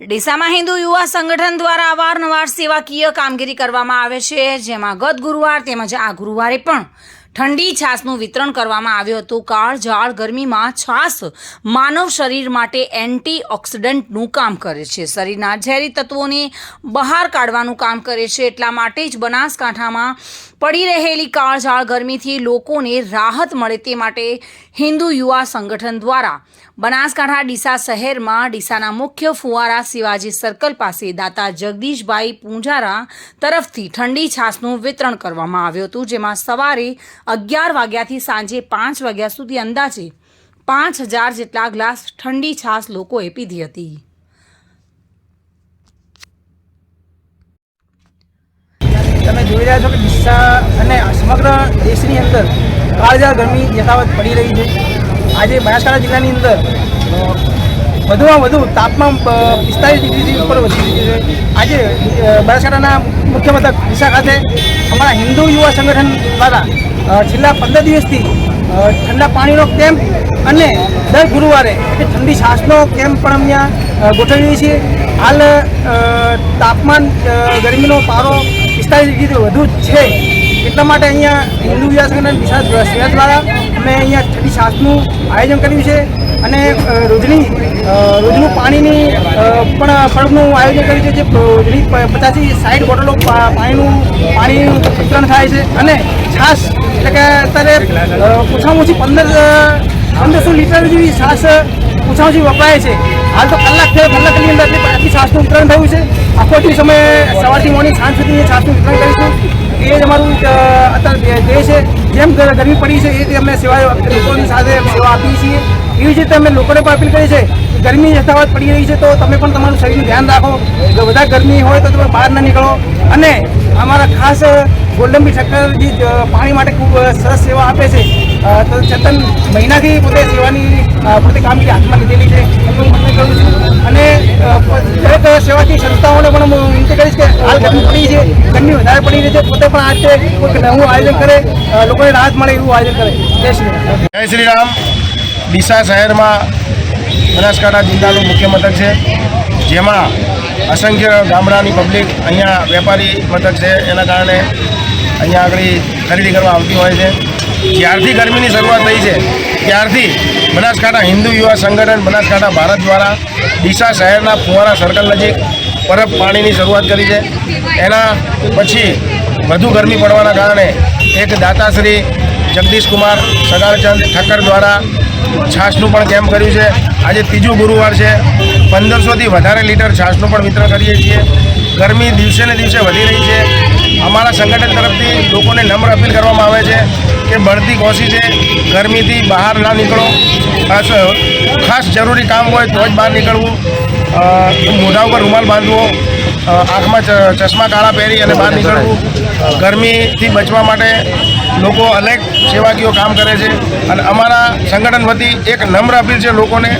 ડીસામાં હિન્દુ યુવા સંગઠન દ્વારા અવારનવાર સેવાકીય કામગીરી કરવામાં આવે છે, જેમાં ગત ગુરુવાર તેમજ આ ગુરુવારે પણ ઠંડી છાશનું વિતરણ કરવામાં આવ્યું હતું. કાળઝાળ ગરમીમાં છાશ માનવ શરીર માટે એન્ટીઓક્સિડન્ટનું કામ કરે છે, શરીરના ઝેરી તત્વોને બહાર કાઢવાનું કામ કરે છે. એટલા માટે જ બનાસકાંઠામાં પડી રહેલી કાળઝાળ ગરમીથી લોકોને રાહત મળે તે માટે હિન્દુ યુવા સંગઠન દ્વારા બનાસકાંઠા ડીસા શહેરમાં ડીસાના મુખ્ય ફુવારા શિવાજી સર્કલ પાસે દાતા જગદીશભાઈ પૂંજારા તરફથી ઠંડી છાશનું વિતરણ કરવામાં આવ્યું હતું, જેમાં સવારે 11 વાગ્યાથી સાંજે 5 વાગ્યા સુધી અંદાજે 5000 જેટલા ગ્લાસ ઠંડી છાશ લોકોએ પીધી હતી. તમે જોઈ રહ્યા છો કે ડીસા અને સમગ્ર દેશની અંદર કાળઝાળ ગરમી યથાવત પડી રહી છે. આજે બનાસકાંઠા જિલ્લાની અંદર વધુમાં વધુ તાપમાન 45 ડિગ્રીથી ઉપર વધી રહ્યું છે. આજે બનાસકાંઠાના મુખ્ય મથક ડીસા ખાતે અમારા હિન્દુ યુવા સંગઠન દ્વારા છેલ્લા 15 દિવસથી ઠંડા પાણીનો કેમ્પ અને દર ગુરુવારે ઠંડી છાશનો કેમ્પ પણ અહીંયા ગોઠવીએ છીએ. હાલ તાપમાન ગરમીનો પારો 45 ડિગ્રીથી વધુ છે, એટલા માટે અહીંયા હિન્દુ યુવા સંગઠન ડીસા શહેર દ્વારા અમે અહીંયા ઠંડી છાશનું આયોજન કર્યું છે અને રોજનું પાણીની પણ પડનું આયોજન કર્યું છે. જે રોજની 50 થી 60 બોટલો પાણીનું વિતરણ થાય છે અને છાશ એટલે કે અત્યારે ઓછામાં ઓછી 1500 લીટર જેવી છાશ ઓછામાં ઓછી વપરાય છે. હાલ તો કલાકની અંદર આટલી છાશનું વિતરણ થયું છે. આખો દિવસ અમે સવારથી મોર્નિંગ સાંજ સુધી છાશનું વિતરણ કરીશું. એ જ અમારું અત્યારે ધ્યેય છે. જેમ ગરમી પડી છે એ રીતે અમે લોકોની સાથે સેવા આપીએ છીએ. એવી જ રીતે અમે લોકોને પણ અપીલ કરીએ છીએ કે ગરમી યથાવત પડી રહી છે તો તમે પણ તમારું શરીરનું ધ્યાન રાખો. જો વધારે ગરમી હોય તો તમે બહાર ન નીકળો. અને અમારા ખાસ ગોલ્ડન બી ઠક્કર જે પાણી માટે ખૂબ સરસ સેવા આપે છે, તો ચેતન મહિનાથી પોતે સેવાની પોતે કામગીરી હાથમાં લીધેલી છે, એનું મને કહું છું. અને દરેક સેવાકીય સંસ્થાઓને પણ હું વિનંતી કરીશ કે હાલ ગરમી પડી છે, ગરમી વધારે પડી રહી છે, પોતે પણ આ રીતે કોઈક નવું આયોજન કરે, લોકોને રાહત મળે એવું આયોજન કરે. જય શ્રી રામ. જય શ્રી રામ. ડીસા શહેરમાં બનાસકાંઠા જિલ્લાનું મુખ્ય મથક છે, જેમાં અસંખ્ય ગામડાની પબ્લિક અહીંયા વેપારી મથક છે, એના કારણે અહીંયા આગળ ખરીદી કરવા આવતી હોય છે. જ્યારથી ગરમીની શરૂઆત થઈ છે ત્યારથી બનાસકાંઠા હિન્દુ યુવા સંગઠન બનાસકાંઠા ભારત દ્વારા ડીસા શહેરના ફુવારા સર્કલ નજીક બરફ પાણીની શરૂઆત કરી છે. એના પછી વધુ ગરમી પડવાના કારણે એક દાતાશ્રી જગદીશકુમાર સગાળચંદ ઠક્કર દ્વારા છાશનું પણ કેમ્પ કર્યું છે. આજે ત્રીજું ગુરુવાર છે. 1500થી વધારે લીટર છાશનું પણ વિતરણ કરીએ છીએ. ગરમી દિવસે ને દિવસે વધી રહી છે. અમારા સંગઠન તરફથી લોકોને નમ્ર અપીલ કરવામાં આવે છે કે બળતી કોશી છે, ગરમીથી બહાર ના નીકળો. ખાસ જરૂરી કામ હોય તો જ બહાર નીકળવું. મોઢા ઉપર રૂમાલ બાંધવો, આંખમાં ચશ્મા કાળા પહેરી અને બહાર નીકળવું. ગરમીથી બચવા માટે લોકો અનેક સેવાકીયો કામ કરે છે અને અમારા સંગઠન વતી એક નમ્ર અપીલ છે લોકોને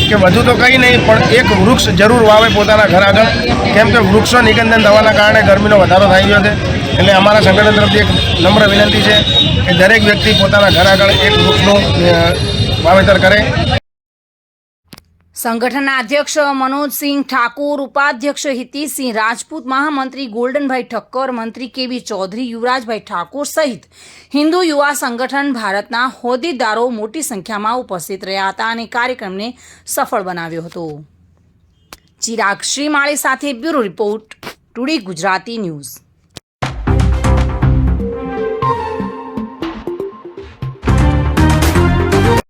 કે વધુ તો કંઈ નહીં પણ એક વૃક્ષ જરૂર વાવે પોતાના ઘર આગળ, કેમ કે વૃક્ષો નિકંદન થવાના કારણે ગરમીનો વધારો થઈ ગયો છે. એટલે અમારા સંગઠન તરફથી એક નમ્ર વિનંતી છે કે દરેક વ્યક્તિ પોતાના ઘર આગળ એક વૃક્ષનું વાવેતર કરે. સંગઠનના અધ્યક્ષ મનોજસિંહ ઠાકુર, ઉપાધ્યક્ષ હિતીસિંહ રાજપૂત, મહામંત્રી ગોલ્ડનભાઈ ઠક્કર, મંત્રી કેબી ચૌધરી, યુવરાજભાઈ ઠાકુર સહિત હિન્દુ યુવા સંગઠન ભારતના હોદ્દેદારો મોટી સંખ્યામાં ઉપસ્થિત રહ્યા હતા અને કાર્યક્રમને સફળ બનાવ્યો હતો. ચિરાગ શ્રીમાળી સાથે bureau report, today Gujarati news.